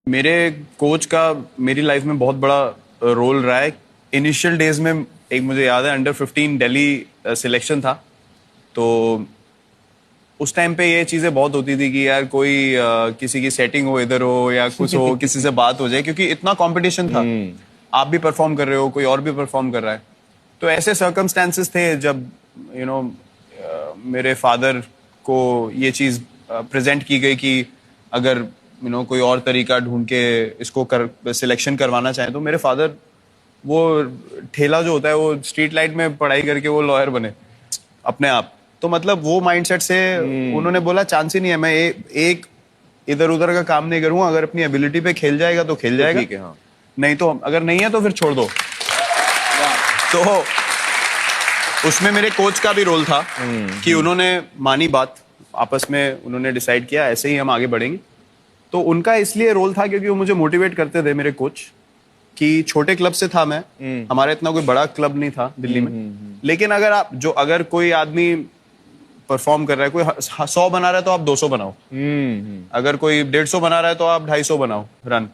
मेरे कोच का मेरी लाइफ में बहुत बड़ा रोल रहा है। इनिशियल डेज में एक मुझे याद है अंडर 15 दिल्ली सिलेक्शन था, तो उस टाइम पे ये चीजें बहुत होती थी कि यार कोई किसी की सेटिंग हो इधर हो या कुछ हो किसी से बात हो जाए, क्योंकि इतना कंपटीशन था। आप भी परफॉर्म कर रहे हो, कोई और भी परफॉर्म कर रहा है, तो ऐसे सर्कमस्टेंसेस थे जब मेरे फादर को ये चीज प्रेजेंट की गई कि अगर कोई और तरीका ढूंढ के इसको सिलेक्शन करवाना चाहे, तो मेरे फादर वो ठेला जो होता है वो स्ट्रीट लाइट में पढ़ाई करके वो लॉयर बने अपने आप। तो मतलब वो माइंडसेट से उन्होंने बोला चांस ही नहीं है, मैं एक इधर उधर का काम नहीं करूंगा, अगर अपनी एबिलिटी पे खेल जाएगा तो खेल जाएगा, ठीक है, हाँ। नहीं तो अगर नहीं है तो फिर छोड़ दो। तो उसमें मेरे कोच का भी रोल था कि उन्होंने मानी बात, आपस में उन्होंने डिसाइड किया ऐसे ही हम आगे बढ़ेंगे। तो उनका इसलिए रोल था क्योंकि वो मुझे मोटिवेट करते थे, मेरे कोच, कि छोटे क्लब से था मैं, हमारा इतना कोई बड़ा क्लब नहीं था दिल्ली में, लेकिन अगर कोई आदमी परफॉर्म कर रहा है, कोई 100 बना रहा है तो आप 200 बनाओ, अगर कोई 150 बना रहा है तो आप 250 बनाओ रन।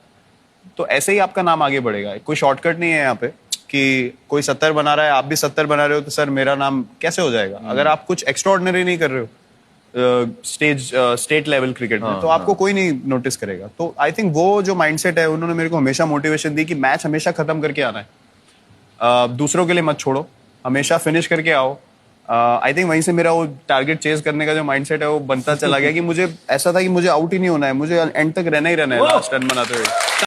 तो ऐसे ही आपका नाम आगे बढ़ेगा। कोई शॉर्टकट नहीं है यहाँ पे कि कोई 70 बना रहा है आप भी 70 बना रहे हो तो सर मेरा नाम कैसे हो जाएगा। अगर आप कुछ एक्स्ट्राऑर्डिनरी नहीं कर रहे हो स्टेट लेवल क्रिकेट में, तो आपको कोई नहीं नोटिस करेगा। तो आई थिंक वो जो माइंडसेट है उन्होंने मेरे को हमेशा मोटिवेशन दी कि मैच हमेशा खत्म करके आना है, दूसरों के लिए मत छोड़ो, हमेशा फिनिश करके आओ। आई थिंक वहीं से मेरा वो टारगेट चेज करने का जो माइंडसेट है वो बनता चला गया कि मुझे ऐसा था कि मुझे आउट ही नहीं होना है, मुझे एंड तक रहना ही रहना है लास्ट रन बनाते हुए।